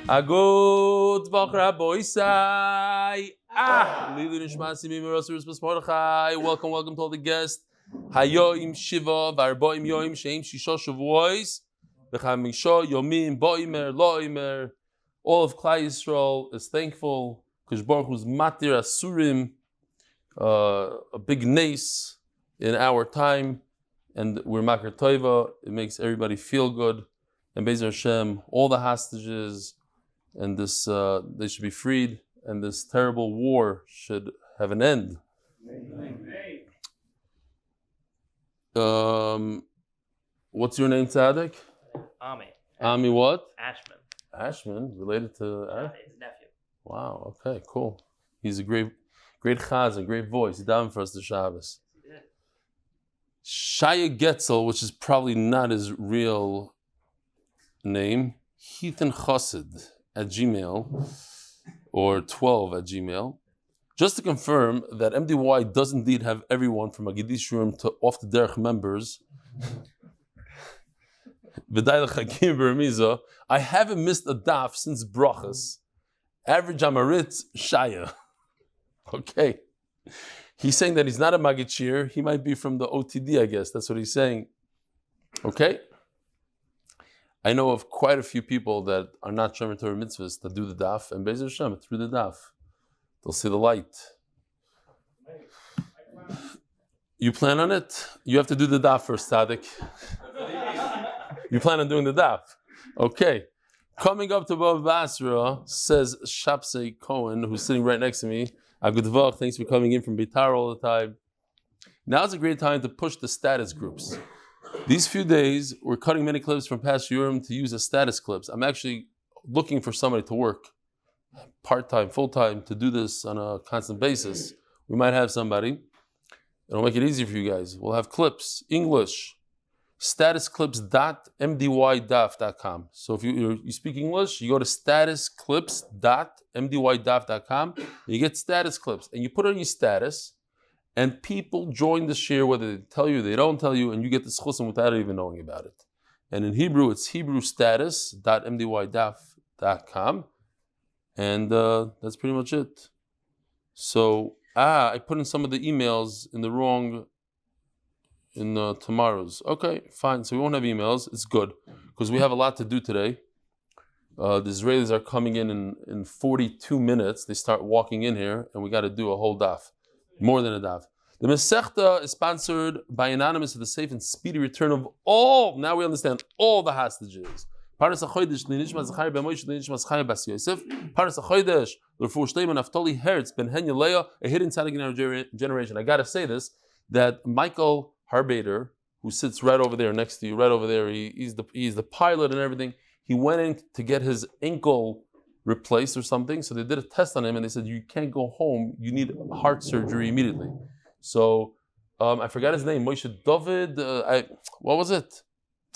Agud Voch Raboisai. Lili Nishmasi Mimirosirus Mordechai. Welcome to all the guests. Hayoim Shiva Varboim Yoim Sheim Shisha Shavuos. V'chamisha Yomim Boimer Loimer. All of Klal Yisrael is thankful. Kush Baruch Hu's Matir Asurim, a big nace in our time, and we're Makar Toiva. It makes everybody feel good. And Be'ez H-shem, all the hostages, and this they should be freed, and this terrible war should have an end. What's your name, tzadik? Ami what? Ashman, related to his nephew. Wow, okay, cool. He's a great chaz, a great voice. He davened for us the Shabbos. Shaya Getzel, which is probably not his real name, Heathen Chassid at Gmail, or 12 at Gmail. Just to confirm that MDY does indeed have everyone from Agidi Shurim to Off the Derech members. I haven't missed a daf since brachas. Average Amarit Shaya. Okay. He's saying that he's not a Magid. He might be from the OTD, I guess. That's what he's saying. Okay. I know of quite a few people that are not Shomer Torah mitzvahs that do the daf, and Be'ez Hashem, through the daf, they'll see the light. You plan on it? You have to do the daf first, tzadik. You plan on doing the daf? Okay. Coming up to Bava Metzia, says Shapsei Cohen, who's sitting right next to me. Agud Voch, thanks for coming in from Beitar all the time. Now's a great time to push the status groups. These few days, we're cutting many clips from past Urim to use as status clips. I'm actually looking for somebody to work part-time, full-time, to do this on a constant basis. We might have somebody. It'll make it easy for you guys. We'll have clips, English, statusclips.mdydaf.com. So if you speak English, you go to statusclips.mdydaf.com, you get status clips, and you put on your status, and people join the share whether they tell you, they don't tell you, and you get the zechus without even knowing about it. And in Hebrew, it's hebrewstatus.mdydaf.com, and that's pretty much it. So, I put in some of the emails in the wrong, in tomorrow's. Okay, fine. So we won't have emails. It's good, because we have a lot to do today. The Israelis are coming in 42 minutes. They start walking in here, and we got to do a whole daf. More than a daf. The Masechta is sponsored by Anonymous for the safe and speedy return of all, now we understand, all the hostages. Paras HaChodesh, Zechrya ben Moshe, Yosef. Paras HaChodesh, Refuah Shelaima, Naftali, Hertz, Ben Leah, a hidden tzadik in our generation. I got to say this, that Michael Harbader, who sits right over there next to you, right over there, he's the pilot and everything. He went in to get his ankle replaced or something, so they did a test on him and they said, you can't go home, you need heart surgery immediately. So, I forgot his name, Moshe David, what was it?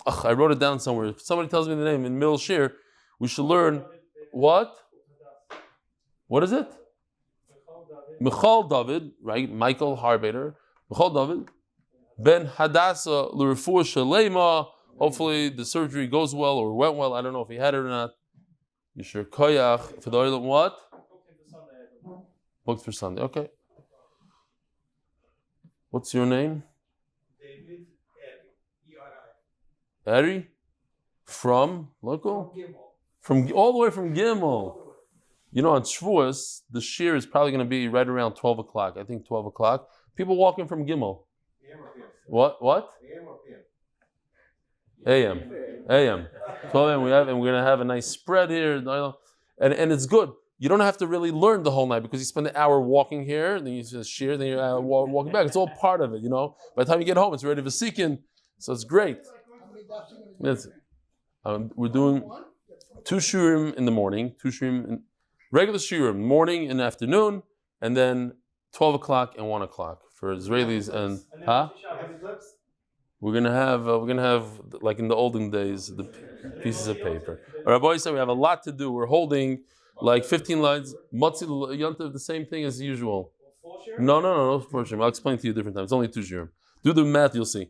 I wrote it down somewhere. If somebody tells me the name in middle shir, we should learn what? What is it? Michal David, right? Michael Harbader. Michal David. Ben Hadassah, Refuah Shelaima. Hopefully the surgery goes well or went well. I don't know if he had it or not. Yishur Koyach. For the oil, what? Booked for Sunday. Okay. What's your name? David Eri? From local? From all the way from Gimel. You know, on Shavuos, the shir is probably going to be right around 12 o'clock. I think 12 o'clock. People walking from Gimel. What? AM. 12 AM we have, and we're going to have a nice spread here. And it's good. You don't have to really learn the whole night because you spend an hour walking here, then you just shir, then you're walking back. It's all part of it, you know. By the time you get home, it's ready for seeking. So it's great. Yes. We're doing 2 shurim in the morning, 2 shurim, regular shurim, morning and afternoon, and then 12 o'clock and 1 o'clock for Israelis and we're gonna have like in the olden days the pieces of paper. Our Rabbi said we have a lot to do. We're holding like 15 lines. Matzi Yontav, the same thing as usual. No, for sure. I'll explain to you different times. It's only 2 shurim. Do the math, you'll see.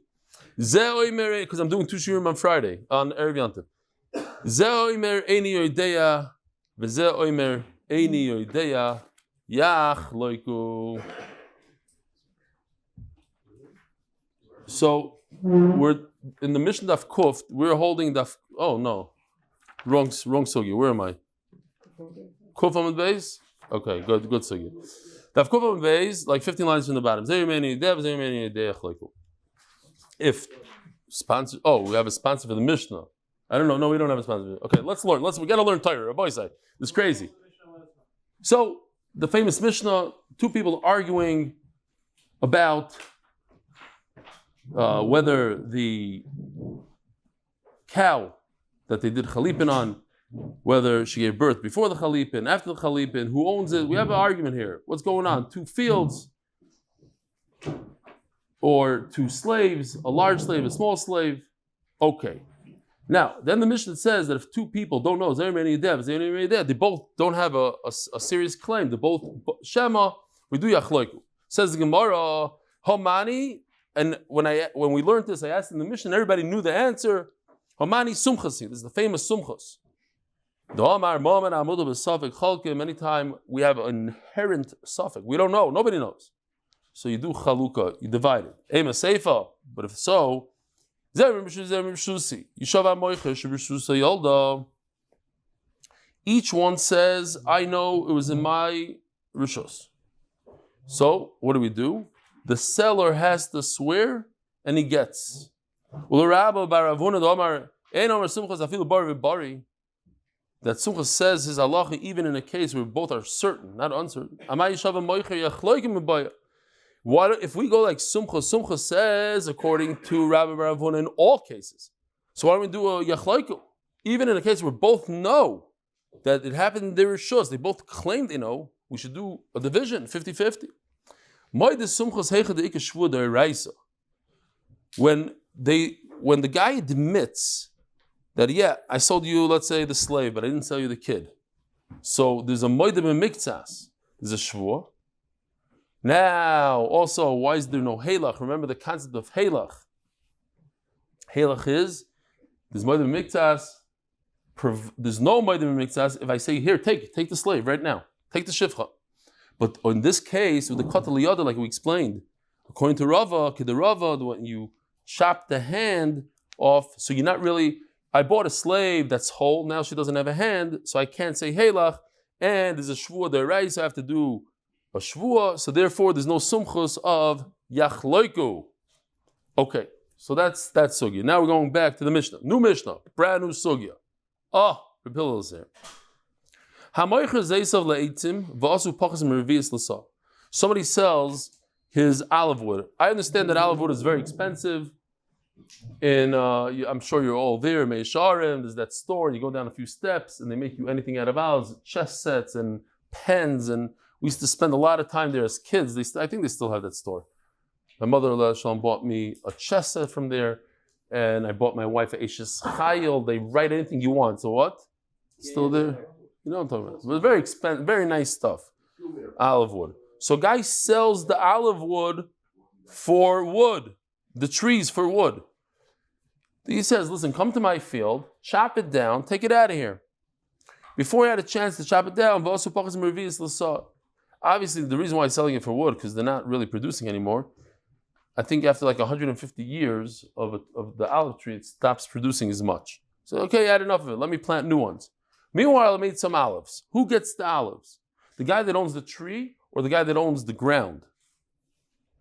Because I'm doing 2 shurim on Friday on Erev Yontav. V'zeh oimer eini yodeya yach loiku. So we're in the Mishnah Daf Kuf. We're holding Daf. Oh no, wrong sugi. Where am I? Kuf Amud Beis. Okay, good sugi. Daf Kuf Amud Beis, like 15 lines from the bottom. If sponsor, we have a sponsor for the Mishnah. I don't know. No, we don't have a sponsor. Okay, let's learn. We got to learn Torah. Boy, say this is crazy. So the famous Mishnah, two people arguing about whether the cow that they did chalipin on, whether she gave birth before the chalipin, after the chalipin, who owns it. We have an argument here. What's going on? Two fields or two slaves, a large slave, a small slave. Okay. Now, then the Mishnah says that if two people don't know, they both don't have a serious claim. They both Shema, we do yachloiku. Says the Gemara, Homani, and when we learned this, I asked in the Mishnah, everybody knew the answer. Homani sumchasi. This is the famous sumchas. Many times we have an inherent suffix. We don't know. Nobody knows. So you do chaluka. You divide it. Ema seifa. But if so, each one says, I know it was in my rishos. So what do? The seller has to swear and he gets. That Simcha says his halacha even in a case where both are certain, not uncertain. What if we go like Simcha? Simcha says according to Rabbi Baravuna in all cases. So why don't we do a yachloiku? Even in a case where both know that it happened in their rishos, they both claim they know, we should do a division, 50-50. When the guy admits that, I sold you, let's say, the slave, but I didn't sell you the kid. So there's a moedim miktsas, there's a shvur. Now, also, why is there no halach? Remember the concept of halach. Halach is, there's moedim miktsas, there's no moedim miktsas. If I say, here, take the slave right now, take the shivcha. But in this case, with the katal yada, like we explained, according to Rava, when you chop the hand off, so you're not really, I bought a slave that's whole, now she doesn't have a hand, so I can't say halach, and there's a shvua derais, so I have to do a shvua, so therefore there's no sumchus of yachloiku. Okay, so that's sugya. Now we're going back to the Mishnah. New Mishnah, brand new sugya. Reb Eli is here. Somebody sells his olive wood. I understand that olive wood is very expensive. And I'm sure you're all there. Meisharim, there's that store, and you go down a few steps, and they make you anything out of olives, chess sets and pens. And we used to spend a lot of time there as kids. I think they still have that store. My mother-in-law Shalom bought me a chess set from there, and I bought my wife a zechus. They write anything you want. So what? Still there? You know what I'm talking about. It was very expensive, very nice stuff. Olive wood. So guy sells the olive wood for wood, the trees for wood. He says, listen, come to my field, chop it down, take it out of here. Before he had a chance to chop it down, obviously the reason why he's selling it for wood, because they're not really producing anymore. I think after like 150 years of the olive tree, it stops producing as much. So, okay, I had enough of it. Let me plant new ones. Meanwhile, I made some olives. Who gets the olives? The guy that owns the tree or the guy that owns the ground?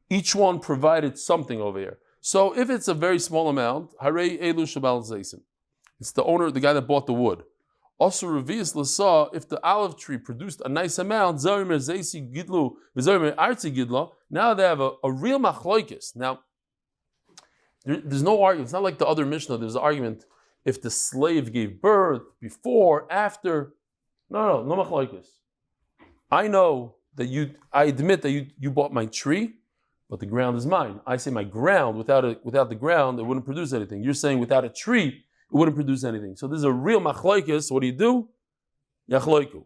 Each one provided something over here. So if it's a very small amount, it's the owner, the guy that bought the wood. Also, revius l'sa, if the olive tree produced a nice amount, now they have a real machloikis. Now, there's no argument. It's not like the other Mishnah. There's an argument if the slave gave birth, before, after. No machloikis. I know that I admit that you bought my tree, but the ground is mine. I say my ground, without the ground, it wouldn't produce anything. You're saying without a tree, it wouldn't produce anything. So this is a real machloikis. What do? Yachloiku.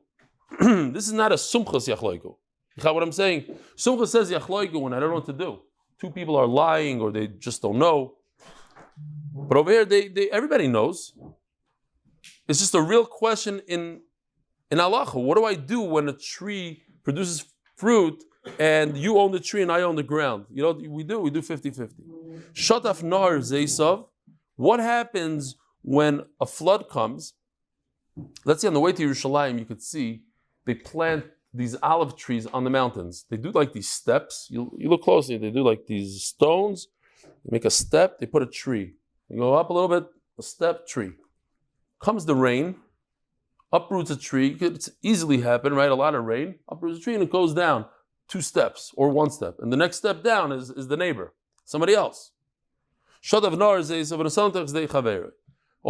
This is not a sumchas yachloiku. You know what I'm saying? Sumchas says yachloiku when I don't know what to do. Two people are lying or they just don't know. But over here, everybody knows. It's just a real question in In halacha, what do I do when a tree produces fruit and you own the tree and I own the ground? You know what we do? We do 50-50. Shataf nahar zeisav. What happens when a flood comes? Let's say on the way to Yerushalayim, you could see they plant these olive trees on the mountains. They do like these steps. You look closely, they do like these stones. They make a step, they put a tree. You go up a little bit, a step, tree. Comes the rain, uproots a tree. It could easily happen, right? A lot of rain, uproots a tree and it goes down 2 steps or 1 step. And the next step down is the neighbor, somebody else. All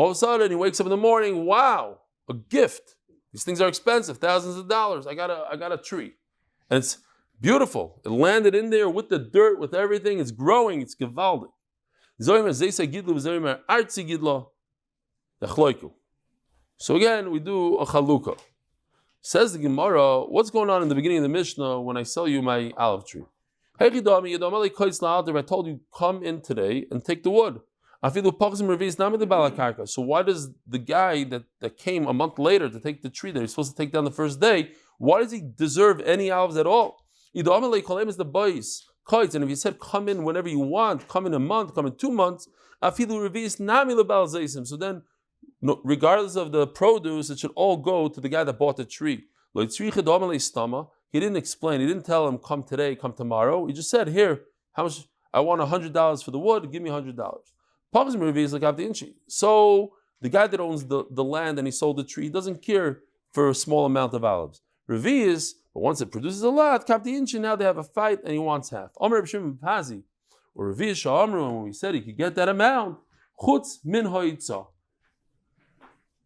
of a sudden he wakes up in the morning, wow, a gift. These things are expensive, thousands of dollars. I got a tree. And it's beautiful. It landed in there with the dirt, with everything. It's growing, it's gewaldig. So again, we do a chalukah. Says the Gemara, what's going on in the beginning of the Mishnah when I sell you my olive tree? I told you, come in today and take the wood. So why does the guy that came a month later to take the tree that he's supposed to take down the first day, why does he deserve any olives at all? Is the boys. And if he said come in whenever you want, come in a month, come in 2 months, so then regardless of the produce, it should all go to the guy that bought the tree. He didn't explain, he didn't tell him come today, come tomorrow. He just said, here, how much? I want $100 for the wood, give me $100. So the guy that owns the land and he sold the tree, he doesn't care for a small amount of olives. Revi'is, but once it produces a lot, now they have a fight and he wants half. Or Revi'is Sha'amru, when we said he could get that amount, chutz min ha'itza.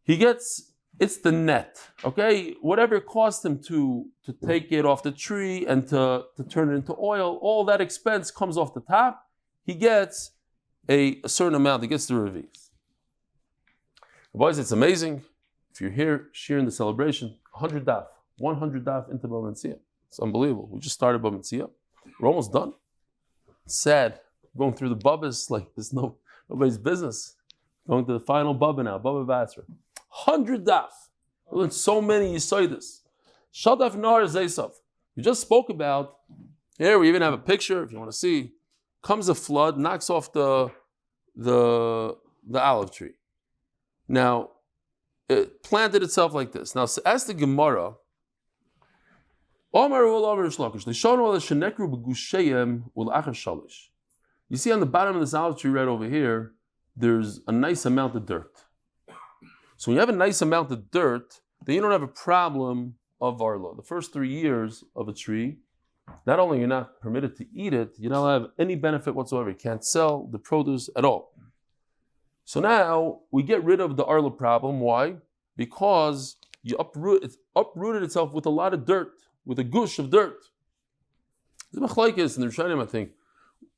He gets, it's the net, okay? Whatever it cost him to take it off the tree and to turn it into oil, all that expense comes off the top. He gets a certain amount, he gets the revi'is. Boys, it's amazing. If you're here sharing the celebration, 100 daf into Bava Metzia. It's unbelievable. We just started Bava Metzia. We're almost done. It's sad. Going through the Babbas like there's nobody's business. Going to the final Baba now, Bava Metzia. 100 daf. We learned so many Yisoidas. Shadaf nar zeisav. We just spoke about, here we even have a picture, if you want to see. Comes a flood, knocks off the olive tree. Now, it planted itself like this. Now, as the Gemara, you see on the bottom of this olive tree right over here, there's a nice amount of dirt. So when you have a nice amount of dirt, then you don't have a problem of arla. The first 3 years of a tree, not only you're not permitted to eat it, you don't have any benefit whatsoever. You can't sell the produce at all. So now we get rid of the arla problem. Why? Because it uprooted itself with a lot of dirt, with a gush of dirt. The machlokes in the Rishonim, I think,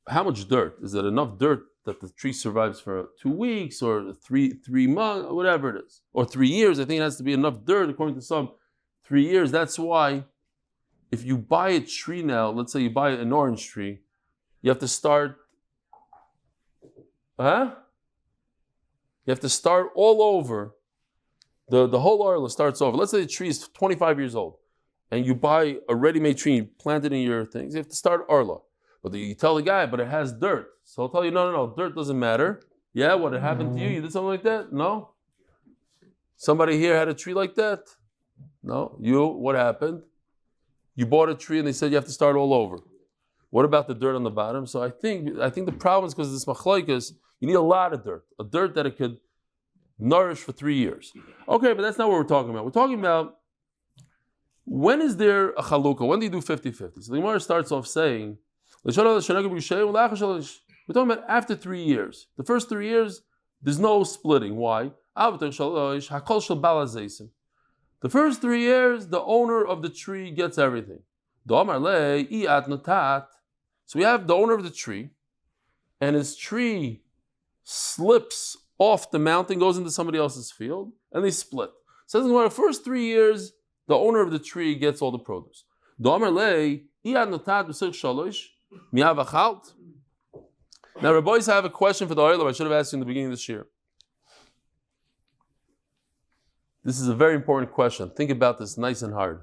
how much dirt? Is it enough dirt that the tree survives for 2 weeks or 3 months, or whatever it is, or 3 years? I think it has to be enough dirt, according to some, 3 years. That's why if you buy a tree now, let's say you buy an orange tree, you have to start, you have to start all over. The whole arla starts over. Let's say the tree is 25 years old, and you buy a ready-made tree, you plant it in your things, you have to start arla. But you tell the guy, but it has dirt. So he'll tell you, no, dirt doesn't matter. Yeah, what had happened to you? You did something like that? No. Somebody here had a tree like that? No. You, what happened? You bought a tree and they said you have to start all over. What about the dirt on the bottom? So I think the problem is because of this machlokes, you need a lot of dirt. A dirt that it could nourish for 3 years. Okay, but that's not what we're talking about. We're talking about, when is there a chalukah? When do you do 50-50? So the Gemara starts off saying, we're talking about after 3 years. The first 3 years, there's no splitting. Why? The first 3 years, the owner of the tree gets everything. So we have the owner of the tree, and his tree slips off the mountain, goes into somebody else's field, and they split. Says in the first 3 years, the owner of the tree gets all the produce. Now, Reb Eli, I have a question for the Oilam. I should have asked you in the beginning of this year. This is a very important question. Think about this nice and hard.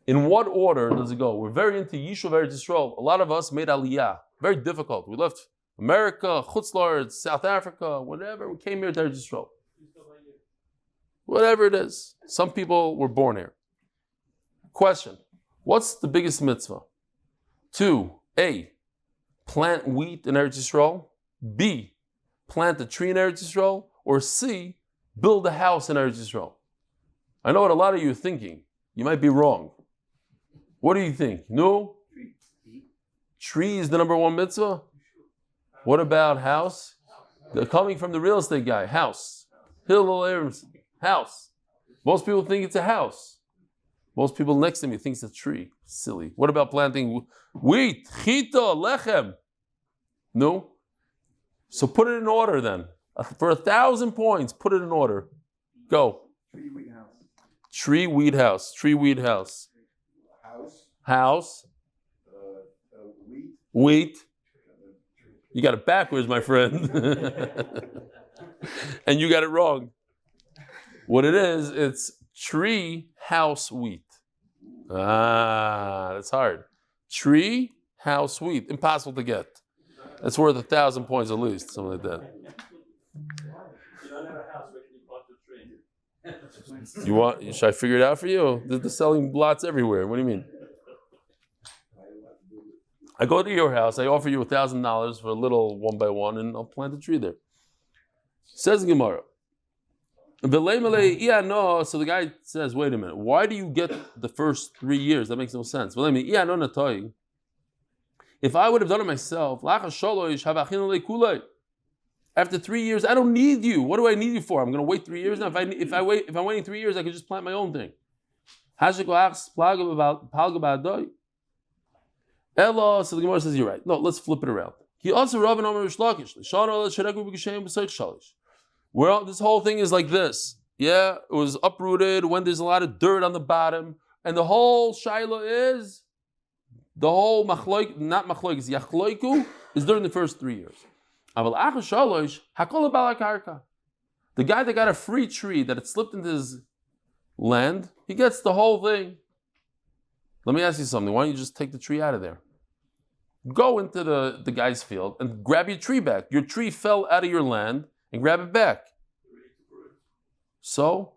In what order does it go? We're very into Yishuv Eretz Yisrael. A lot of us made Aliyah. Very difficult. We left America, Chutz La'aretz, South Africa, whatever. We came here to Eretz Yisrael. Whatever it is. Some people were born here. Question. What's the biggest mitzvah? 2. A. Plant wheat in Eretz Yisrael. B. Plant a tree in Eretz Yisrael. Or C. Build a house in Eretz Yisrael. I know what a lot of you are thinking. You might be wrong. What do you think? No? Tree is the number one mitzvah? What about house? They're coming from the real estate guy. House. House. Most people think it's a house. Most people next to me think it's a tree. Silly. What about planting wheat? Chita, lechem. No? So put it in order then. For 1,000 points, put it in order. Go. Tree, wheat, house. Tree, wheat, house. Tree, wheat, house. House. Wheat. Wheat. You got it backwards, my friend. And you got it wrong. What it is, it's tree, house, wheat. That's hard. Tree, house, wheat. Impossible to get. That's worth 1,000 points at least, something like that. You don't have a house, where can you plant the tree? You want? Should I figure it out for you? They're selling lots everywhere. What do you mean? I go to your house. I offer you $1,000 for a little 1x1, and I'll plant a tree there. Says Gemara. So the guy says, "Wait a minute. Why do you get the first 3 years? That makes no sense." If I would have done it myself, after 3 years, I don't need you. What do I need you for? I'm going to wait 3 years now. If I'm waiting 3 years, I could just plant my own thing. Ella, so the Gemara says, you're right. No, let's flip it around. He also Rav and Amar Rishlakish. Well, this whole thing is like this. Yeah, it was uprooted when there's a lot of dirt on the bottom, and the whole shaila is the whole machloik, not machloik, is yachloiku, is during the first 3 years. The guy that got a free tree that had slipped into his land, he gets the whole thing. Let me ask you something. Why don't you just take the tree out of there? Go into the guy's field and grab your tree back. Your tree fell out of your land and grab it back. So,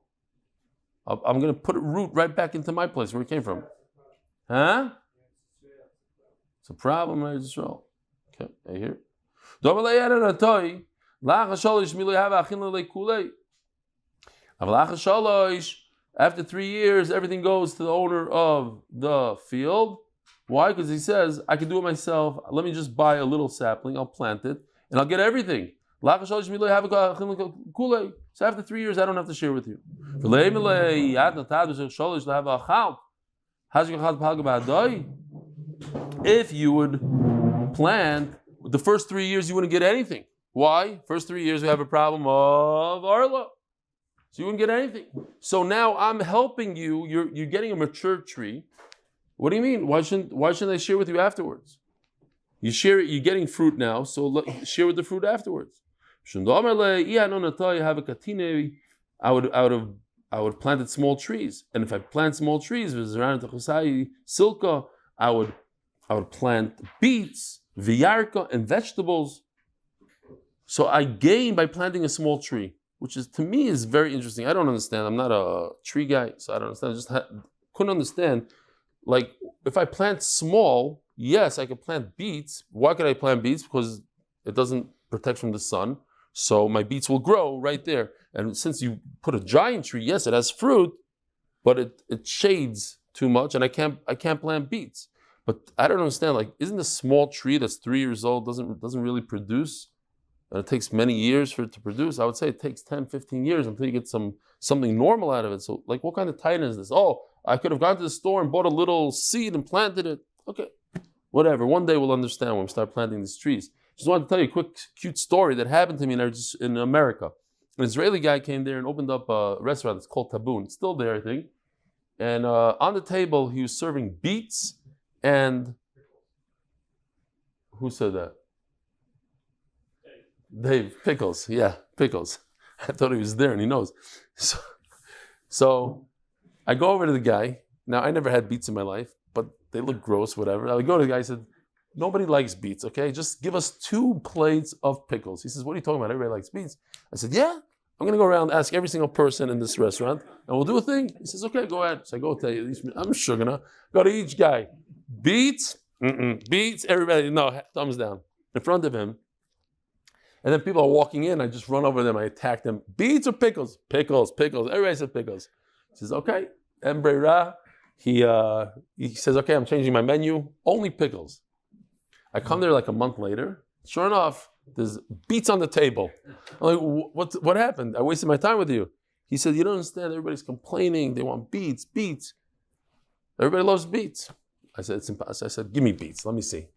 I'm going to put a root right back into my place where it came from. Huh? It's a problem, Israel. Okay, I hear it. After 3 years, everything goes to the owner of the field. Why? Because he says, I can do it myself. Let me just buy a little sapling, I'll plant it, and I'll get everything. So after 3 years, I don't have to share with you. If you would plant, the first 3 years you wouldn't get anything. Why? First 3 years we have a problem of Arla. So you wouldn't get anything. So now I'm helping you. You're getting a mature tree. What do you mean? Why shouldn't I share with you afterwards? You share it. You're getting fruit now, so share with the fruit afterwards. I would plant small trees, and if I plant small trees, silka, I would plant beets, viyarka, and vegetables. So I gain by planting a small tree, which is to me is very interesting. I don't understand. I'm not a tree guy, so I don't understand. I just couldn't understand. Like if I plant small, yes, I could plant beets. Why could I plant beets? Because it doesn't protect from the sun. So my beets will grow right there. And since you put a giant tree, yes, it has fruit, but it shades too much, and I can't plant beets. But I don't understand. Like, isn't a small tree that's 3 years old doesn't really produce, and it takes many years for it to produce? I would say it takes 10, 15 years until you get something normal out of it. So, like, what kind of titan is this? Oh, I could have gone to the store and bought a little seed and planted it. Okay, whatever. One day we'll understand when we start planting these trees. Just wanted to tell you a quick, cute story that happened to me in America. An Israeli guy came there and opened up a restaurant. It's called Taboon. It's still there, I think. And on the table, he was serving beets and... Who said that? Dave. Pickles. Yeah, pickles. I thought he was there and he knows. So, So I go over to the guy. Now, I never had beets in my life, but they look gross, whatever. I go to the guy, I said, nobody likes beets, okay? Just give us 2 plates of pickles. He says, what are you talking about? Everybody likes beets. I said, yeah. I'm going to go around and ask every single person in this restaurant, and we'll do a thing. He says, okay, go ahead. So I go tell you, I'm sure going to go to each guy. Beets? Beets? Everybody, no, thumbs down. In front of him. And then people are walking in, I just run over them, I attack them. Beets or pickles? Pickles, pickles. Everybody says pickles. He says, okay. Embrera. He says, okay, I'm changing my menu. Only pickles. I come there like a month later. Sure enough, there's beets on the table. I'm like, what happened? I wasted my time with you. He said, you don't understand. Everybody's complaining. They want beets, beets. Everybody loves beets. I said, it's impossible. I said, give me beets. Let me see.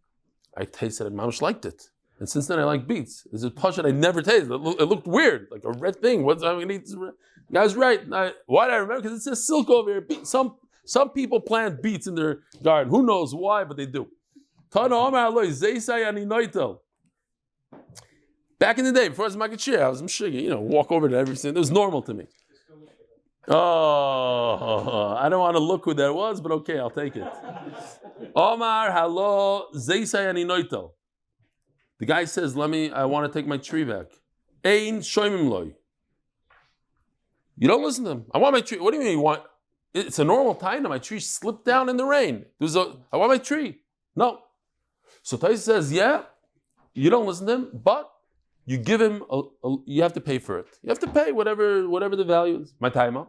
I tasted it. Mamish liked it. And since then, I like beets. It's a push that I never tasted. It looked weird, like a red thing. What's I'm going to eat? The guy's right. Why did I remember? Because it says silk over here. Some people plant beets in their garden. Who knows why, but they do. Back in the day, before I was Makachir, I was Mshigi, walk over to everything. It was normal to me. Oh, I don't want to look who that was, but okay, I'll take it. Omar, hello, Zeisayani Noitel. The guy says, I want to take my tree back. Ein shoymim loy. You don't listen to him. I want my tree. What do you mean you want? It's a normal time. My tree slipped down in the rain. I want my tree. No. So Tais says, yeah, you don't listen to him, but you give him, you have to pay for it. You have to pay whatever the value is. My timer.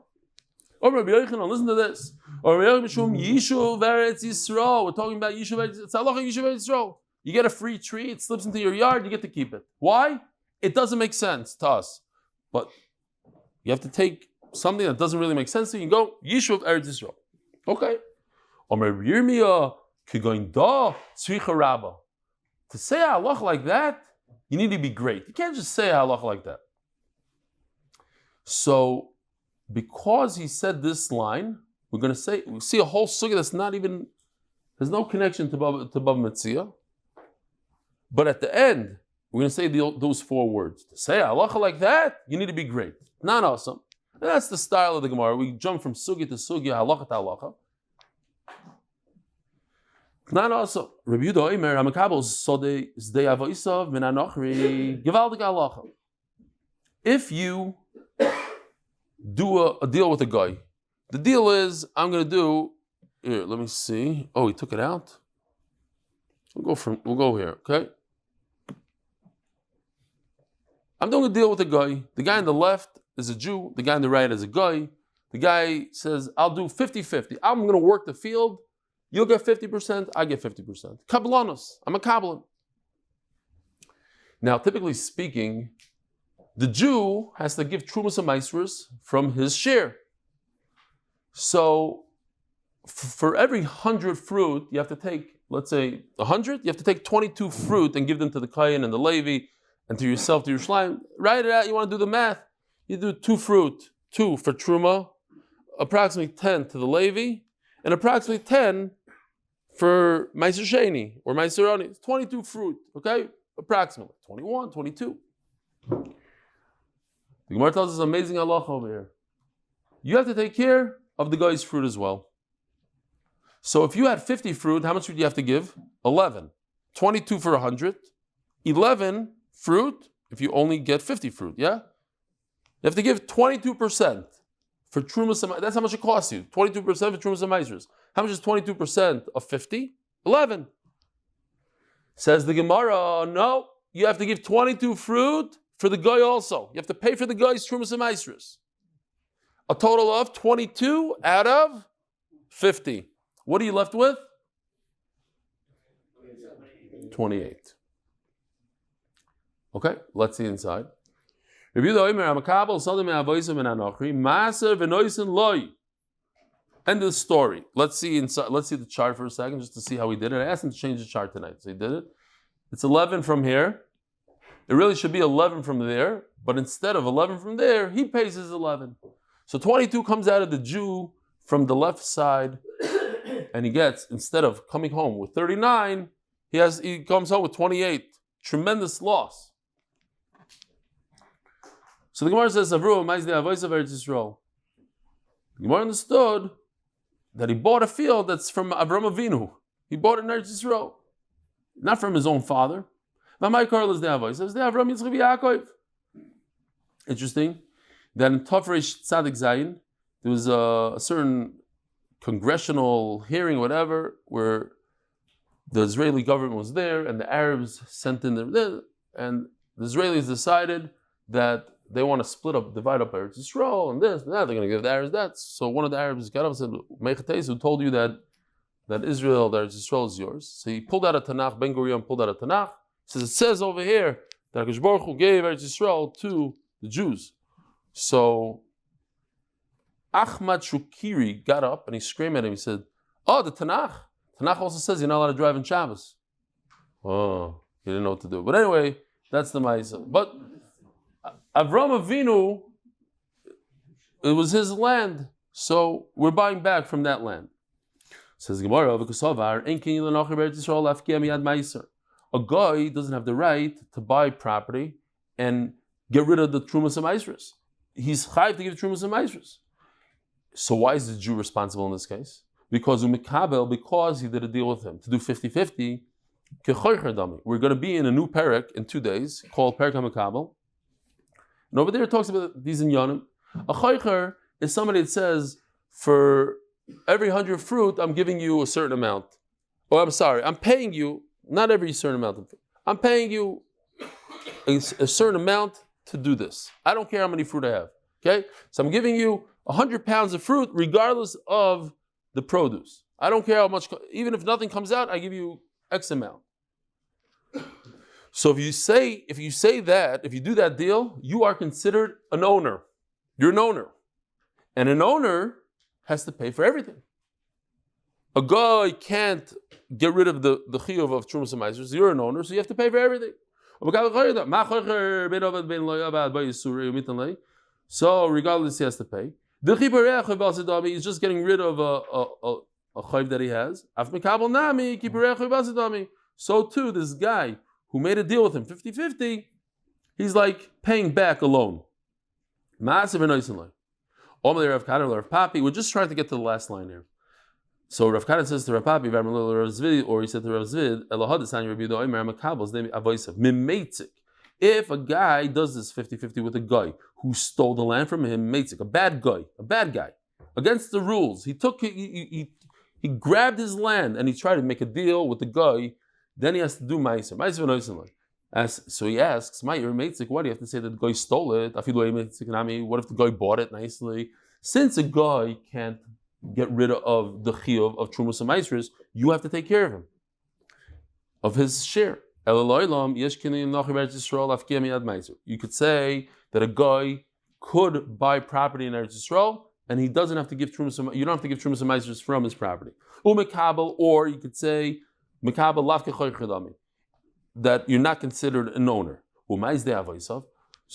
Or Rabbi Yochanan, listen to this. Or Rabbi Yochanan, Yishuv Eretz Yisrael. We're talking about Yishuv Eretz Yisrael. It's halacha Yishuv Eretz Yisrael. You get a free tree, it slips into your yard, you get to keep it. Why? It doesn't make sense to us. But you have to take something that doesn't really make sense, so you can go, Yishuv Eretz Yisrael. Okay. Omer Yirmiyah, Kigoin Da, Tzricha Rabba. To say a halach like that, you need to be great. You can't just say a halach like that. So, because he said this line, we see a whole sugya that's not even, there's no connection to Bava Metzia. But at the end, we're going to say those 4 words. To say halacha like that, you need to be great. Not awesome. And that's the style of the Gemara. We jump from sugya to sugya, halacha to halacha. Not awesome. Rabbi Yehuda Omer, Hamakabel Sodei Zdei Avoisav Min Anochri Givaldik halacha. If you do a deal with a guy, the deal is I'm going to do. Here, let me see. Oh, he took it out. We'll go here, okay? I'm doing a deal with a guy. The guy on the left is a Jew. The guy on the right is a guy. The guy says, I'll do 50-50. I'm going to work the field. You'll get 50%. I get 50%. Kabalanos. I'm a Kabbalan. Now, typically speaking, the Jew has to give Trumas and Maisrus from his share. So, for every 100 fruit, you have to take, let's say 100, you have to take 22 fruit and give them to the Kayan and the Levi and to yourself, to Yerushalayim. Write it out, you want to do the math. You do 2 fruit, 2 for Truma, approximately 10 to the Levi, and approximately 10 for Meiser Sheni or Meiser Oni. It's 22 fruit, okay? Approximately 21, 22. The Gemara tells us amazing halacha over here. You have to take care of the guy's fruit as well. So if you had 50 fruit, how much would you have to give? 11. 22 for 100. 11 fruit if you only get 50 fruit, yeah? You have to give 22% for Trumas. That's how much it costs you. 22% for Trumas and Meisers. How much is 22% of 50? 11. Says the Gemara, no, you have to give 22 fruit for the guy also. You have to pay for the guy's Trumas and Meisers. A total of 22 out of 50. What are you left with? 28. Okay, let's see inside. End of the story. Let's see inside. Let's see the chart for a second, just to see how he did it. I asked him to change the chart tonight, so he did it. It's 11 from here. It really should be 11 from there, but instead of 11 from there, he pays his 11. So 22 comes out of the Jew from the left side, and he gets, instead of coming home with 39, he comes home with 28. Tremendous loss. So the Gemara says, Avru, Ma'izdi Avois of Eretz Yisrael. The Gemara understood that he bought a field that's from Avram Avinu. He bought it in Eretz Yisrael, not from his own father. Interesting that in Tafresh Tzadik Zayin, there was a certain congressional hearing, whatever, where the Israeli government was there and the Arabs sent in and the Israelis decided that they want to divide up Eretz Yisrael and this and that. They're going to give the Arabs that. So one of the Arabs got up and said, Mechates, who told you that Israel, that Eretz Yisrael is yours? So he pulled out a Tanakh, Ben Gurion pulled out a Tanakh. He says, it says over here that HaKadosh Baruch Hu gave Eretz Yisrael to the Jews. So Ahmad Shukiri got up and he screamed at him. He said, oh, the Tanakh. Tanakh also says you're not allowed to drive in Shabbos. Oh, he didn't know what to do. But anyway, that's the Ma'aseh. But Avram Avinu, it was his land. So we're buying back from that land. Says Gemara, a guy doesn't have the right to buy property and get rid of the Trumas and Maisros. He's chayv to give Trumas and Maisros. So why is the Jew responsible in this case? Because he did a deal with him to do 50-50. We're going to be in a new parak in 2 days called Parak HaMekabel. And over there it talks about these in Yonim. A choicher is somebody that says, for every 100 fruit, I'm giving you a certain amount. Oh, I'm sorry, I'm paying you, not every certain amount of fruit. I'm paying you a certain amount to do this. I don't care how many fruit I have. Okay? So I'm giving you 100 pounds of fruit regardless of the produce. I don't care how much, even if nothing comes out, I give you X amount. So if you do that deal, you are considered an owner. You're an owner. And an owner has to pay for everything. A guy can't get rid of the chiyuv of Trumas and Maisros. You're an owner, so you have to pay for everything. So regardless, he has to pay. He's just getting rid of a chayv that he has. So too, this guy who made a deal with him 50-50, he's like paying back a loan. We're just trying to get to the last line here. So Rav Kanan says to Rav Papi, or he said to Rav Zvid, if a guy does this 50-50 with a guy who stole the land from him, a bad guy, against the rules, he grabbed his land and he tried to make a deal with the guy, then he has to do Meiser. So he asks, why do you have to say that the guy stole it? What if the guy bought it nicely? Since a guy can't get rid of the chiyuv of Trumas and Maisros, you have to take care of him, of his share. You could say that a guy could buy property in Eretz Yisrael and he doesn't have to give Trumas. You don't have to give Trumas and Maisros from his property. Or you could say that you're not considered an owner. So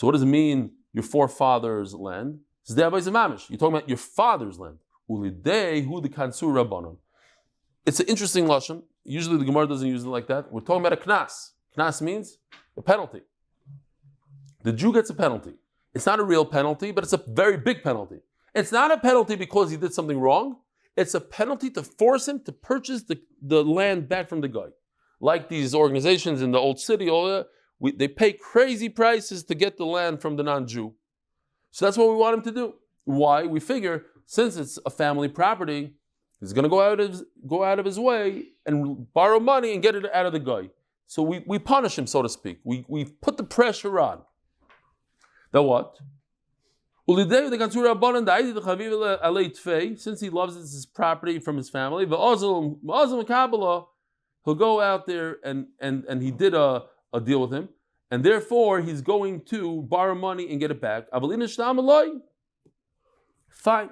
what does it mean? Your forefathers' land? You're talking about your father's land. It's an interesting lashon. Usually the Gemara doesn't use it like that. We're talking about a knas. Knas means a penalty. The Jew gets a penalty. It's not a real penalty, but it's a very big penalty. It's not a penalty because he did something wrong. It's a penalty to force him to purchase the land back from the guy. Like these organizations in the old city, they pay crazy prices to get the land from the non-Jew. So that's what we want him to do. Why? We figure, since it's a family property, he's going to go out of his way and borrow money and get it out of the guy. So we punish him, so to speak. We put the pressure on. Then what? Since he loves his property from his family, he'll go out there and he did a deal with him, and therefore he's going to borrow money and get it back. Fine.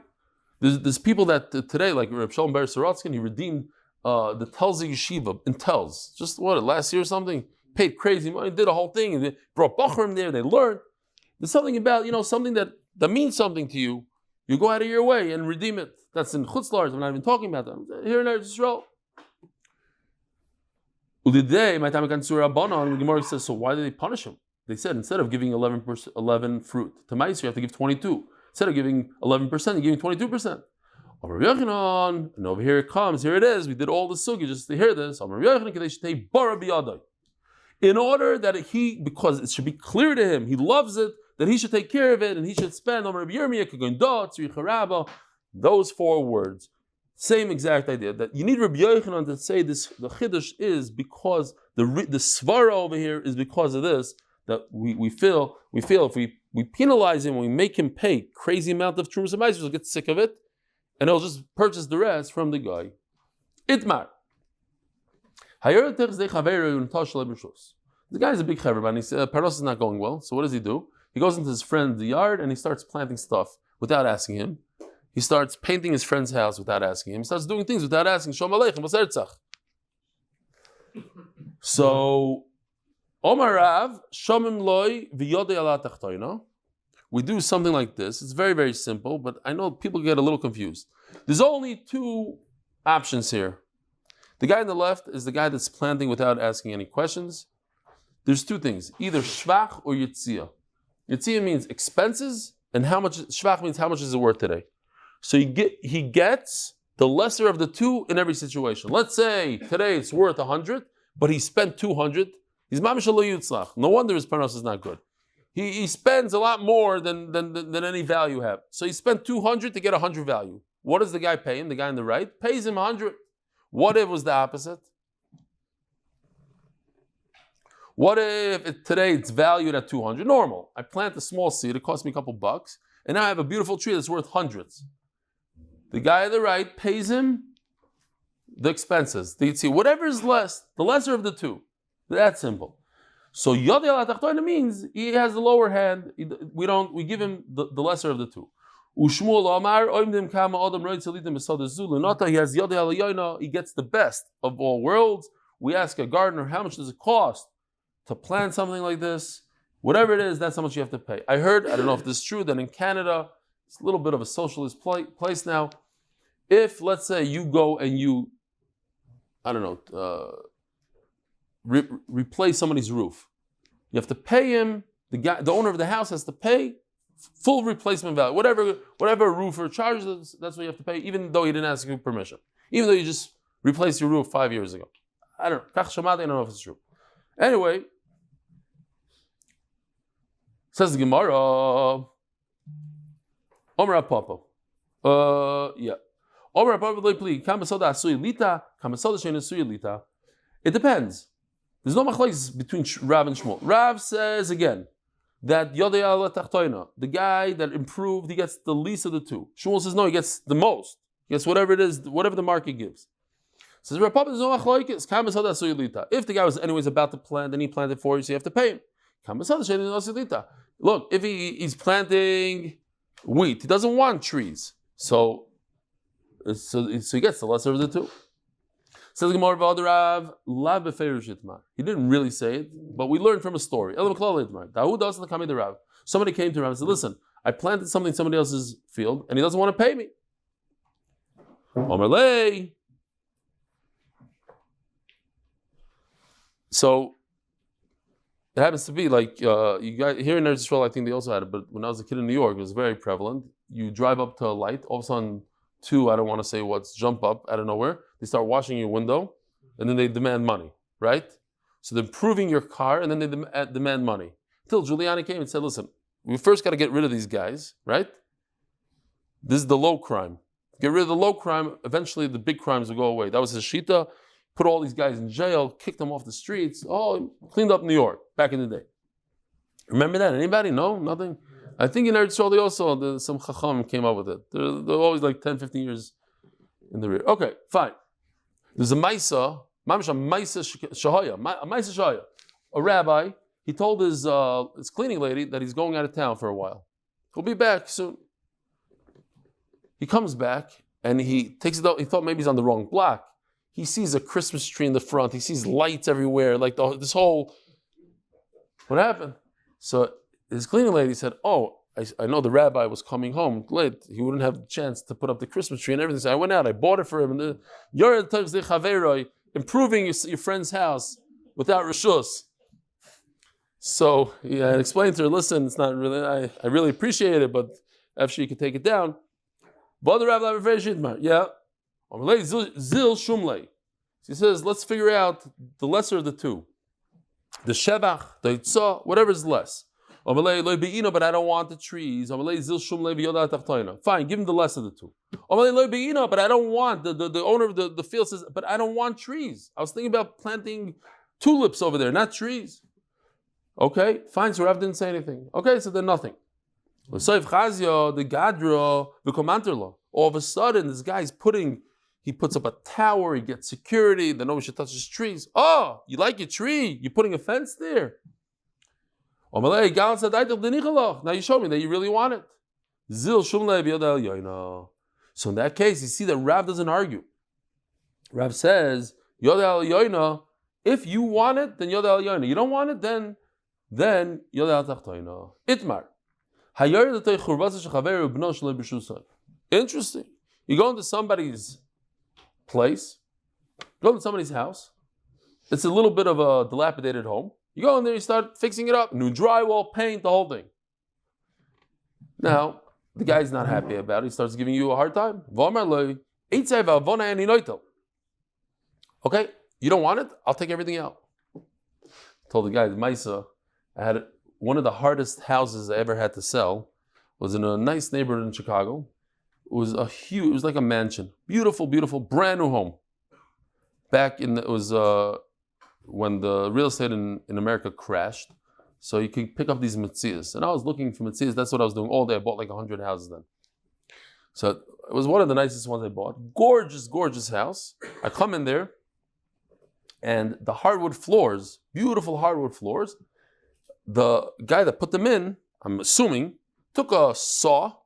There's people that today, like Reb Shalom Ber Sorotzkin, he redeemed the Telzi Yeshiva in Telz. Just last year or something? Paid crazy money, did a whole thing, and they brought Bochrim there, they learned. There's something about, something that means something to you. You go out of your way and redeem it. That's in Chutz La'aretz. I'm not even talking about that. Here in Eretz Yisrael. The Gemara says, so why did they punish him? They said instead of giving 11 fruit to Ma'aser, you have to give 22. Instead of giving 11%, you're giving 22%. And over here it comes, here it is. We did all the sugi just to hear this. In order that because it should be clear to him, he loves it, that he should take care of it, and he should spend those 4 words. Same exact idea, that you need Rabbi Yochanan to say this. The chiddush is because the svara over here is because of this, that we feel if we penalize him, we make him pay crazy amount of trumas and ma'aser, he'll get sick of it, and he'll just purchase the rest from the guy. Itmar. The guy's a big chaver, and he said Paros is not going well. So what does he do? He goes into his friend's yard and he starts planting stuff without asking him. He starts painting his friend's house without asking him. He starts doing things without asking. Shalom Aleichem, v'sertzach. So, Omar Rav, Shomim loy v'yodei ala tachtoino. We do something like this. It's very, very simple, but I know people get a little confused. There's only 2 options here. The guy on the left is the guy that's planting without asking any questions. There's 2 things, either shvach or yitzia. Yitzia means expenses, and shvach means how much is it worth today. So he gets the lesser of the 2 in every situation. Let's say today it's worth 100, but he spent 200. He's mamish lo yitzlach. No wonder his panos is not good. He spends a lot more than any value have. So he spent 200 to get 100 value. What does the guy pay him? The guy on the right pays him 100. What if it was the opposite? What if today it's valued at 200? Normal. I plant a small seed, it cost me a couple bucks, and now I have a beautiful tree that's worth hundreds. The guy on the right pays him the expenses. Whatever is less, the lesser of the 2. That's simple. So Yodei ala tachtoina means he has the lower hand. We give him the lesser of the 2. Ushmuel Omar oimdim kama adam roid selitim besod zulu. Nota he has Yodei ala yoina. He gets the best of all worlds. We ask a gardener, how much does it cost to plant something like this? Whatever it is, that's how much you have to pay. I heard, I don't know if this is true, that in Canada, it's a little bit of a socialist place now. If, let's say, you go and you, I don't know, replace somebody's roof, you have to pay him, the owner of the house has to pay full replacement value. Whatever a roofer charges, that's what you have to pay, even though he didn't ask you permission. Even though you just replaced your roof 5 years ago. I don't know. I don't know if it's true. Anyway, says the Gemara, Omer Papa. Yeah. Omer Papa leipli kama soda asui lita, kama soda shein asui lita. It depends. There's no machlokes between Rav and Shmuel. Rav says again that Yodei ala tachtoina, the guy that improved, he gets the least of the 2. Shmuel says no, he gets the most. He gets whatever it is, whatever the market gives. Says Rav Papa, there's no machlokes. Kama soda asui lita. If the guy was anyways about to plant, then he planted for you, so you have to pay him. Kama soda shein asui lita. Look, if he's planting wheat, he doesn't want trees, so he gets the lesser of the 2. Says the Gemara v'ad Rav la beferish itmar. He didn't really say it, but we learned from a story. Somebody came to Rav and said, "Listen, I planted something in somebody else's field, and he doesn't want to pay me." Omerlei. So it happens to be like you guys here in Eretz Yisrael. I think they also had it, but when I was a kid in New York, it was very prevalent. You drive up to a light, all of a sudden, 2, I don't want to say what's, jump up out of nowhere. They start washing your window, and then they demand money, right? So they're improving your car, and then they demand money. Until Giuliani came and said, "Listen, we first got to get rid of these guys, right? This is the low crime. Get rid of the low crime. Eventually, the big crimes will go away." That was his shita. Put all these guys in jail, kicked them off the streets. Oh, cleaned up New York back in the day. Remember that? Anybody? No? Nothing? I think in Eretz Yisrael also, some chacham came up with it. They're always like 10, 15 years in the rear. Okay, fine. There's a maisa, mamish a maisa shahaya. A rabbi, he told his cleaning lady that he's going out of town for a while. He'll be back soon. He comes back and he takes it out. He thought maybe he's on the wrong block. He sees a Christmas tree in the front. He sees lights everywhere. Like this whole. What happened? So his cleaning lady said, "Oh, I know the rabbi was coming home late. He wouldn't have a chance to put up the Christmas tree and everything. So I went out. I bought it for him. And you're improving your friend's house without reshus." So I explained to her, "Listen, it's not really. I really appreciate it, but After you could take it down. Yeah. Zil shumlei. He says, let's figure out the lesser of the two. The shevach, the itzah, whatever is less. But I don't want the trees. Fine, give him the less of the two. But I don't want, the owner of the field says, but I don't want trees. I was thinking about planting tulips over there, not trees. Okay, fine, so Rav didn't say anything. Okay, so then nothing. The gadra, all of a sudden, this guy's he puts up a tower, he gets security, then nobody should touch his trees. Oh, you like your tree? You're putting a fence there. Now you showed me that you really want it. So in that case, you see that Rav doesn't argue. Rav says, if you want it, then Yoda al Yoina. You don't want it, then Yoda al Tachtoina. Itmar. Interesting. You go into somebody's place, go into somebody's house. It's a little bit of a dilapidated home. You go in there, you start fixing it up. New drywall, paint, the whole thing. Now, the guy's not happy about it. He starts giving you a hard time. Okay, you don't want it? I'll take everything out. I told the guy, Maisa, I had one of the hardest houses I ever had to sell. Was in a nice neighborhood in Chicago. It was like a mansion. Beautiful, beautiful, brand new home. When the real estate in America crashed, so you could pick up these metzias. And I was looking for metzias. That's what I was doing all day. I bought like 100 houses then. So it was one of the nicest ones I bought. Gorgeous, gorgeous house. I come in there, and the hardwood floors, beautiful hardwood floors, the guy that put them in, I'm assuming, took a saw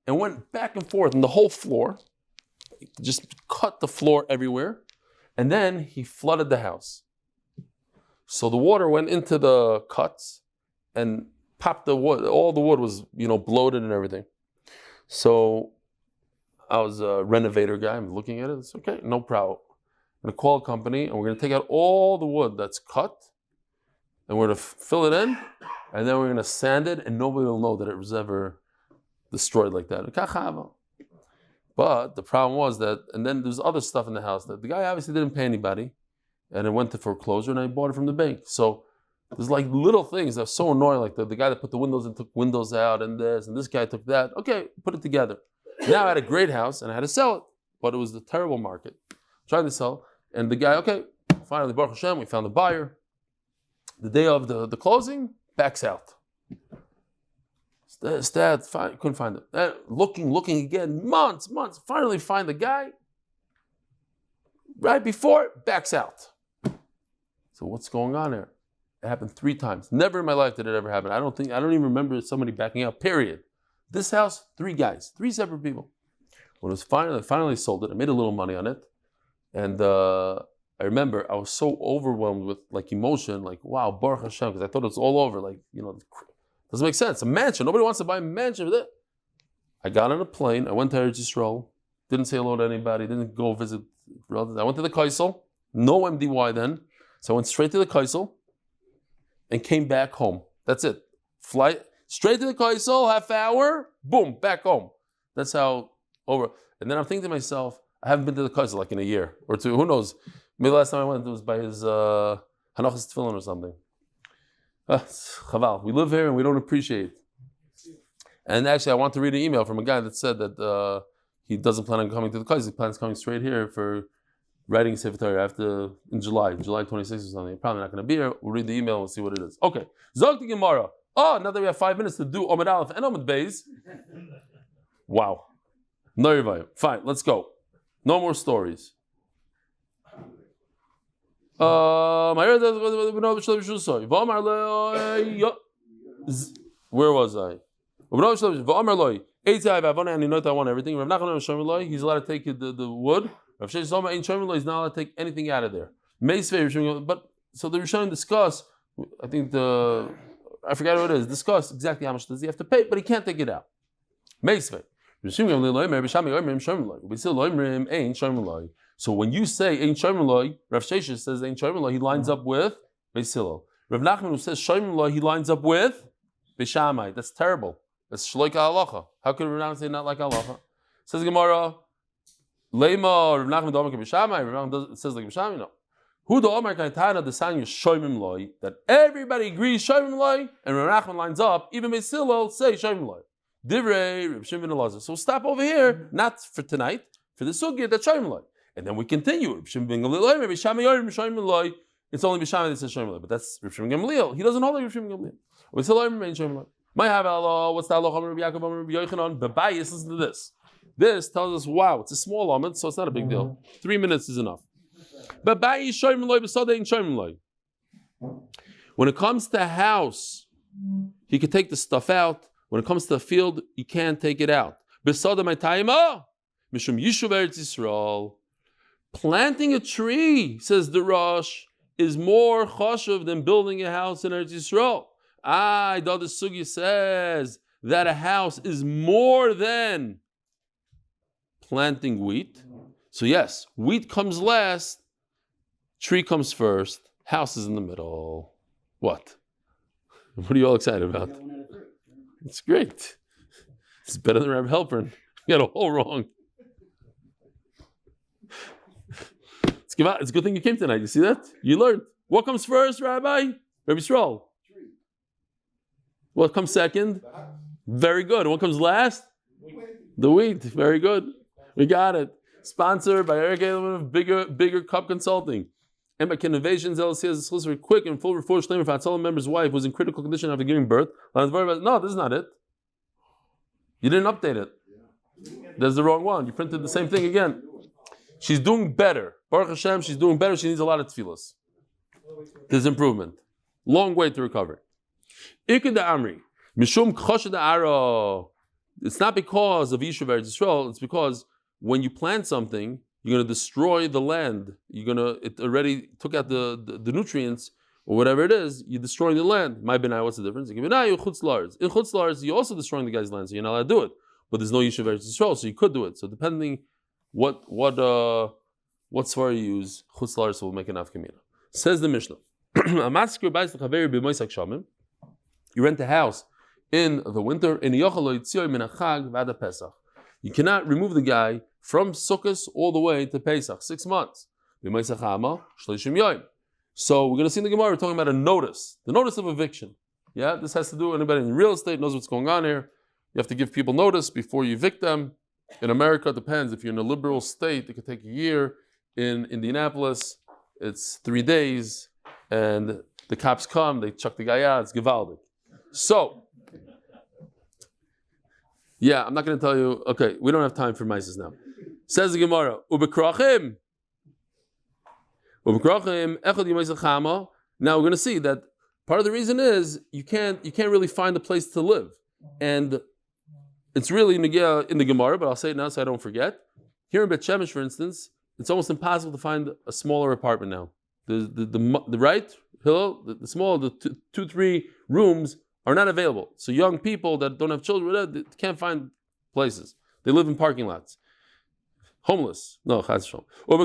and went back and forth in the whole floor, just cut the floor everywhere, and then he flooded the house. So the water went into the cuts and popped the wood. All the wood was, bloated and everything. So I was a renovator guy. I'm looking at it. It's okay, no problem. I'm going to call a company, and we're going to take out all the wood that's cut, and we're going to fill it in, and then we're going to sand it, and nobody will know that it was ever destroyed like that. But the problem was that, and then there's other stuff in the house that the guy obviously didn't pay anybody, and it went to foreclosure, and I bought it from the bank. So there's like little things that are so annoying, like the guy that put the windows in took windows out, and this guy took that. Okay, put it together. Now I had a great house, and I had to sell it, but it was the terrible market. Trying to sell, and the guy, okay, finally, Baruch H-shem, we found a buyer. The day of the closing, backs out. Stat, couldn't find it. Looking again, months, finally find the guy. Right before, backs out. So what's going on there? It happened 3 times. Never in my life did it ever happen. I don't even remember somebody backing out, period. This house, 3 guys, 3 separate people. When it was finally sold it, I made a little money on it. And I remember I was so overwhelmed with like emotion, like, wow, Baruch Hashem, because I thought it was all over. Like, doesn't make sense. A mansion. Nobody wants to buy a mansion with it. I got on a plane. I went to Eretz Yisrael. Didn't say hello to anybody. Didn't go visit relatives. I went to the Kaisel. No MDY then. So I went straight to the Kaisel and came back home. That's it. Flight straight to the Kaisel, half hour, boom, back home. That's how over. And then I'm thinking to myself, I haven't been to the Kaisel like in a year or 2. Who knows? Maybe the last time I went, it was by his Hanachas Tefillin or something. Chaval. We live here and we don't appreciate. And actually, I want to read an email from a guy that said that he doesn't plan on coming to the Kaisel. He plans coming straight here for writing Sefer Torah after in July 26th or something. Probably not going to be here. We'll read the email and see what it is. Okay. Zog the Gemara. Oh, now that we have 5 minutes to do Amud Aleph and Amud Beis. Wow. No review. Fine, let's go. No more stories. Where was I? I want everything. He's allowed to take the wood. He's not allowed to take anything out of there. But so the Rishonim discuss, I think I forgot what it is, discuss exactly how much does he have to pay, but he can't take it out. So when you say Ein Shomer Loi, Rav Sheshes says Ein Shomer Loi, he lines up with Beis Hillel. Rav Nachman, who says Shomer Loi, he lines up with Beis Shammai. That's terrible. It's shloika halacha. How could Rav Nachman say not like halacha? Says Gemara, Lema, Rav Nachman Domer K'Bishamai. Rav Nachman says like B'Shamai, no. Who the Omar Kaitana the sign is shoymim loy, that everybody agrees shoymim loy, and Rav Nachman lines up, even Beis Hillel say shoymim loy. Divrei Reb Shimon ben Elazar. So we'll stop over here, not for tonight, for the sugya that's shoymim loy. And then we continue. Reb Shimon ben Gamliel, Reb Shammai Yorim shoymim loy. It's only B'Shamai that says shoymim loy, but that's Reb Shimon ben Gamliel. He doesn't hold like Reb Shimon ben Gamliel. We still remain shoymim loy. My have Allah, what's the Allah? Rabbi Yaakov, Rabbi Yochanan, Babayis, listen to this. This tells us, wow, it's a small amud, so it's not a big deal. 3 minutes is enough. When it comes to house, he could take the stuff out. When it comes to the field, he can't take it out. Planting a tree, says the Rosh, is more chashuv than building a house in Eretz Yisrael. The Sugya says that a house is more than planting wheat. So yes, wheat comes last, tree comes first, house is in the middle. What? What are you all excited about? It's great. It's better than Rabbi Helpern. You got a whole wrong. It's a good thing you came tonight. You see that? You learned. What comes first, Rabbi? Rabbi Yisrael. What comes second? Very good. And what comes last? The wheat. Very good. We got it. Sponsored by Eric Adelman of Bigger Cup Consulting. And by Kidnovations LLC has a solicitor quick and full Refuah Shelaima for Hatzalah member's wife who was in critical condition after giving birth. Lana Devorah, no, this is not it. You didn't update it. There's the wrong one. You printed the same thing again. She's doing better. Baruch H-shem, she's doing better. She needs a lot of tefillas. There's improvement. Long way to recover. Ikad Amri. Mishum Choshed Aro. It's not because of Yishuv Eretz Yisrael. It's because when you plant something, you're going to destroy the land. It already took out the nutrients or whatever it is. You're destroying the land. My benai, what's the difference? In Chutz La'aretz, you're also destroying the guy's land, so you're not allowed to do it. But there's no Yishuv Eretz Yisrael, so you could do it. So depending what svar you use, Chutz La'aretz will make an afkamina. Says the Mishnah. You rent a house in the winter. You cannot remove the guy from Sukkot all the way to Pesach, 6 months. So we're going to see in the Gemara, we're talking about a notice, the notice of eviction. Yeah, this has to do, anybody in real estate knows what's going on here. You have to give people notice before you evict them. In America, it depends. If you're in a liberal state, it could take a year. In Indianapolis, it's 3 days. And the cops come, they chuck the guy out, it's gewaldig. So, yeah, I'm not going to tell you, okay, we don't have time for mices now. Says the Gemara, Ubekrachim, echad yimei chama. Now we're going to see that part of the reason is you can't really find a place to live. And it's really in the Gemara, but I'll say it now so I don't forget. Here in Bet Shemesh, for instance, it's almost impossible to find a smaller apartment now. The right, the small, the 2-3 rooms are not available. So young people that don't have children, they can't find places. They live in parking lots. Homeless. No, H-shem. And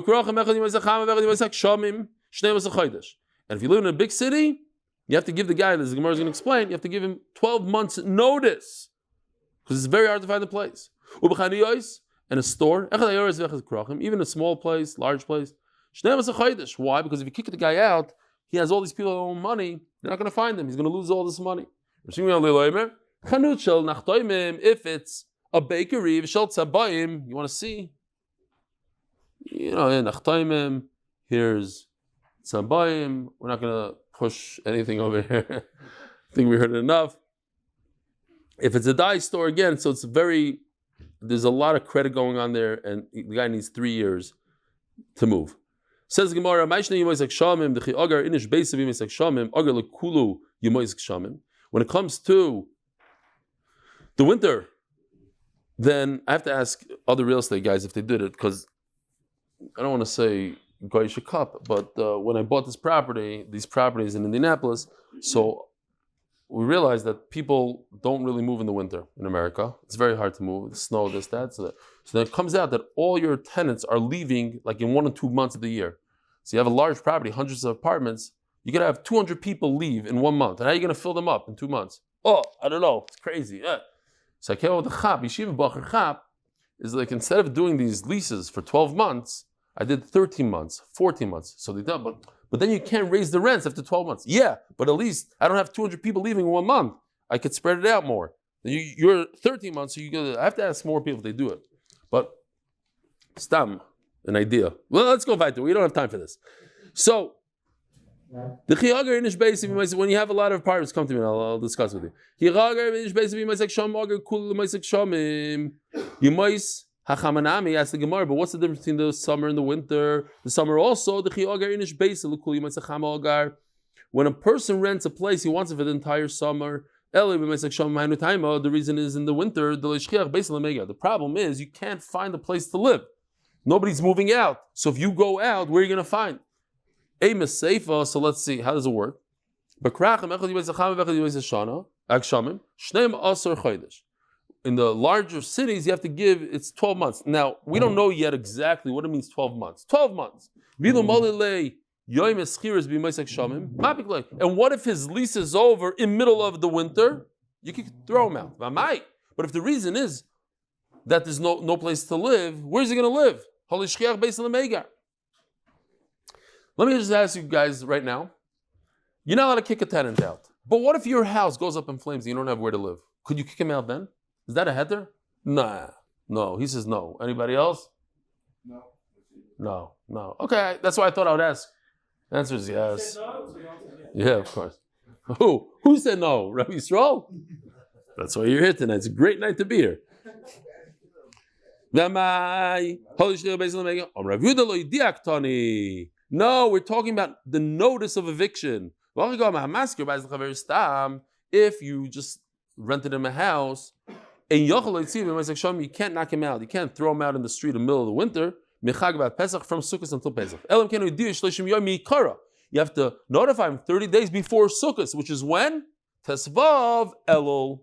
if you live in a big city, you have to give the guy, as the Gemara is going to explain, you have to give him 12 months notice. Because it's very hard to find a place. And a store, even a small place, large place. Why? Because if you kick the guy out, he has all these people that own money, you're not going to find him. He's going to lose all this money. If it's a bakery, you want to see, here's tzabayim. We're not going to push anything over here. I think we heard it enough. If it's a dye store, again, so there's a lot of credit going on there, and the guy needs 3 years to move. Says the Gemara, when it comes to the winter, then I have to ask other real estate guys if they did it, because I don't want to say Goyish Cup, but when I bought these properties in Indianapolis, so we realized that people don't really move in the winter in America. It's very hard to move, the snow, this, that. So then it comes out that all your tenants are leaving like in 1 or 2 months of the year. So you have a large property, hundreds of apartments, you're going to have 200 people leave in 1 month. And how are you going to fill them up in 2 months? Oh, I don't know. It's crazy. So I came up with a chap, yeshiva bacher chap, is like instead of doing these leases for 12 months, I did 13 months, 14 months. So they done, but then you can't raise the rents after 12 months. Yeah, but at least I don't have 200 people leaving in 1 month. I could spread it out more. You're 13 months, so I have to ask more people if they do it. But stam, an idea. Well, let's go weiter. We don't have time for this. So the chiyager inish basic, when you have a lot of apartments, come to me and I'll discuss with you. Chiyager inish basic, you might hachamanami, ask the Gemara, but what's the difference between the summer and the winter? The summer also, the chiyager inish basic, you might say chamagar. When a person rents a place, he wants it for the entire summer. The reason is in the winter, the problem is you can't find a place to live. Nobody's moving out. So if you go out, where are you going to find? So let's see, how does it work? In the larger cities, you have to give, it's 12 months. Now, we don't know yet exactly what it means 12 months. 12 months. And what if his lease is over in middle of the winter? You can throw him out. But if the reason is that there's no place to live, where's he going to live? Let me just ask you guys right now. You're not allowed to kick a tenant out. But what if your house goes up in flames and you don't have where to live? Could you kick him out then? Is that a heter? Nah. No. He says no. Anybody else? No. Okay, that's why I thought I would ask. The answer is yes. Yeah, of course. Who said no? Rabbi Yisrael? That's why you're here tonight. It's a great night to be here. No, we're talking about the notice of eviction. If you just rented him a house, and you can't knock him out. You can't throw him out in the street in the middle of the winter. From Sukkot until Pesach. You have to notify him 30 days before Sukkot, which is when? Tesvav Elul.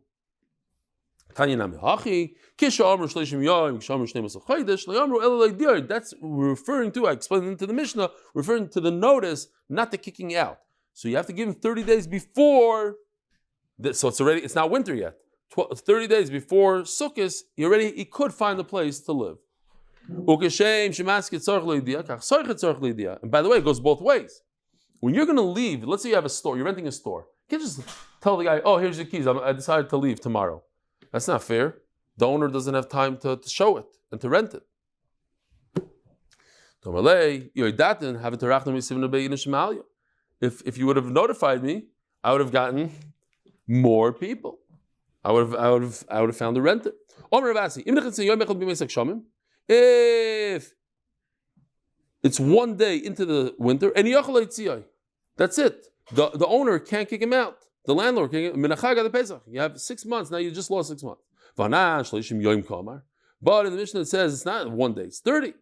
That's referring to, I explained into the Mishnah, referring to the notice, not the kicking out. So you have to give him 30 days before, so it's not winter yet. 30 days before Sukkot, he could find a place to live. And by the way, it goes both ways. When you're going to leave, let's say you have a store, you're renting a store. You can't just tell the guy, oh, here's your keys, I decided to leave tomorrow. That's not fair. The owner doesn't have time to show it and to rent it. If you would have notified me, I would have gotten more people. I would have found a renter. If it's 1 day into the winter, and that's it. The owner can't kick him out. The landlord can't. You have 6 months, now you just lost 6 months. But in the Mishnah it says it's not 1 day, it's 30.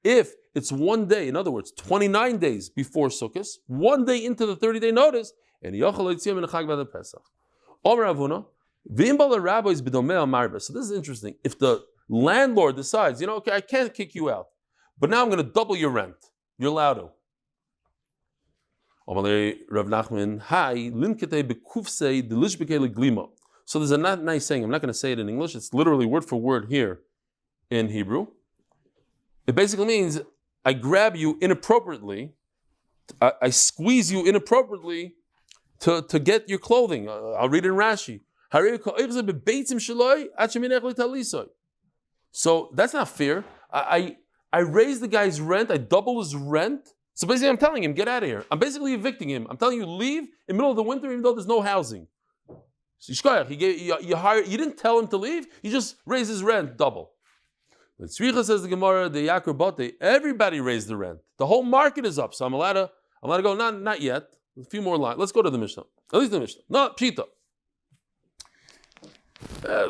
If it's 1 day, in other words, 29 days before Sukkot, 1 day into the 30-day notice, and so this is interesting. If the landlord decides, okay, I can't kick you out, but now I'm going to double your rent, you're allowed to. So there's a not nice saying. I'm not going to say it in English. It's literally word for word here in Hebrew. It basically means I grab you inappropriately, I squeeze you inappropriately to get your clothing. I'll read it in Rashi. So that's not fair. I raise the guy's rent, I double his rent. So basically I'm telling him, get out of here. I'm basically evicting him. I'm telling you, leave in the middle of the winter even though there's no housing. So you didn't tell him to leave, you just raised his rent double. The Tzricha says the Gemara, the Yakar Bate, everybody raised the rent. The whole market is up, so I'm allowed to go, not yet. A few more lines. Let's go to the Mishnah. At least the Mishnah. No, Pshita.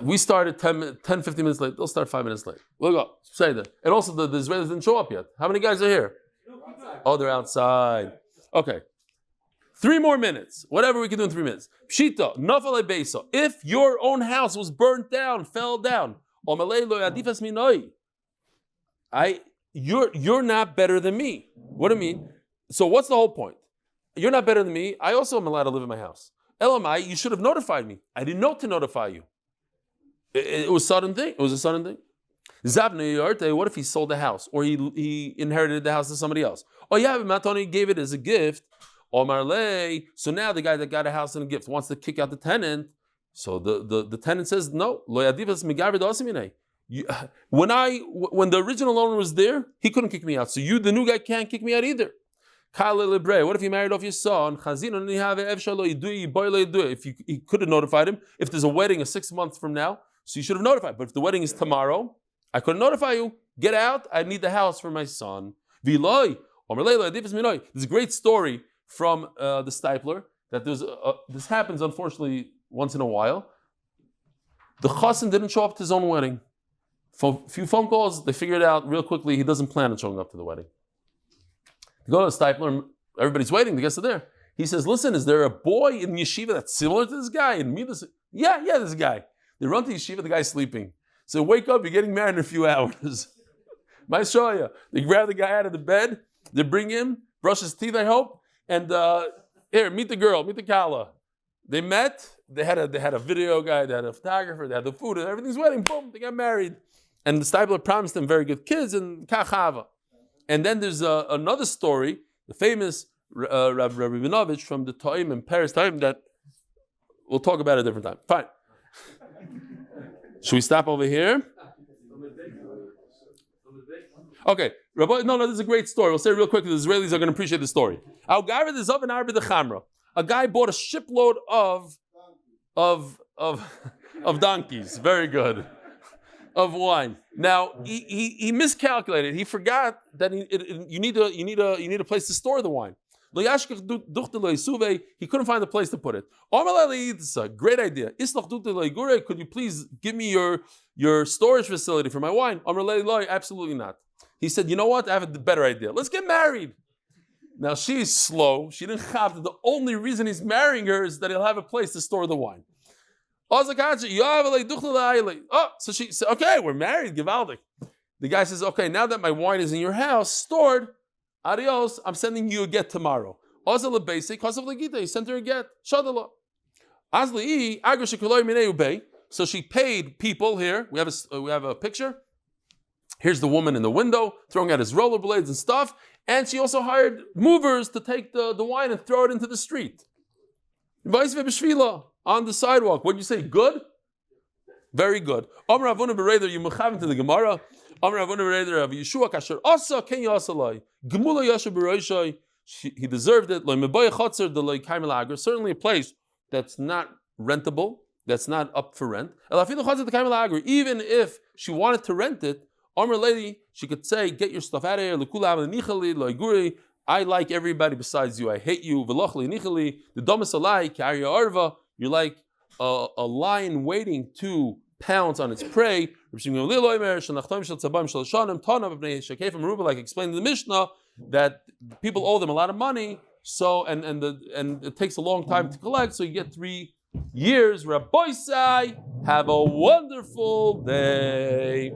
We started 10, 15 minutes late. They'll start 5 minutes late. We'll go. Say that. And also the Israelis didn't show up yet. How many guys are here? Oh, they're outside. Okay. 3 more minutes. Whatever we can do in 3 minutes. Pshita, nafale beisa. If your own house was burnt down, fell down, you're not better than me. What do you mean? So what's the whole point? You're not better than me. I also am allowed to live in my house. Elamai, you should have notified me. I didn't know to notify you. It was a sudden thing. It was a sudden thing. What if he sold the house or he inherited the house to somebody else? Oh yeah, Matoni gave it as a gift. So now the guy that got a house and a gift wants to kick out the tenant. So the tenant says no. When the original owner was there, he couldn't kick me out. So the new guy, can't kick me out either. What if you married off your son? If he could have notified him, if there's a wedding 6 months from now, so you should have notified. But if the wedding is tomorrow, I couldn't notify you. Get out. I need the house for my son. There's a great story from the Stipler that this happens unfortunately once in a while. The chassan didn't show up to his own wedding. For a few phone calls, they figured out real quickly he doesn't plan on showing up to the wedding. They go to the Stipler, everybody's waiting, the guests are there. He says, listen, is there a boy in yeshiva that's similar to this guy? And me, yeah, this guy. They run to yeshiva, the guy's sleeping. So wake up, you're getting married in a few hours. Might show you. They grab the guy out of the bed, they bring him, brush his teeth, I hope, and here, meet the girl, meet the kala. They met, they had a video guy, they had a photographer, they had the food, and everything's wedding, boom, they got married. And the Stipler promised them very good kids and kachava. And then there's another story, the famous Rav Rabinovich from the time in Paris time that we'll talk about at a different time. Fine. Should we stop over here? Okay, Rabbi, no, this is a great story. We'll say it real quick. The Israelis are going to appreciate the story. A guy bought a shipload of donkeys. Very good. Of wine. Now he miscalculated. He forgot that you need a place to store the wine. He couldn't find a place to put it. It's a great idea. Could you please give me your storage facility for my wine? Absolutely not. He said, you know what? I have a better idea. Let's get married. Now she's slow. She didn't have the only reason he's marrying her is that he'll have a place to store the wine. Oh, so she said, okay, we're married, Givaldik. The guy says, okay, now that my wine is in your house, stored, adios, I'm sending you a get tomorrow. He sent her a get. So she paid people here. We have a picture. Here's the woman in the window throwing out his rollerblades and stuff. And she also hired movers to take the wine and throw it into the street. On the sidewalk. What do you say? Good? Very good. You mechav into the Gemara. He deserved it. Certainly a place that's not rentable, that's not up for rent. Even if she wanted to rent it, she could say, get your stuff out of here. I like everybody besides you. I hate you. You're like a lion waiting to pounce on its prey. Like explained in the Mishnah, that people owe them a lot of money, so and it takes a long time to collect, so you get 3 years. Rabbi Sai, have a wonderful day.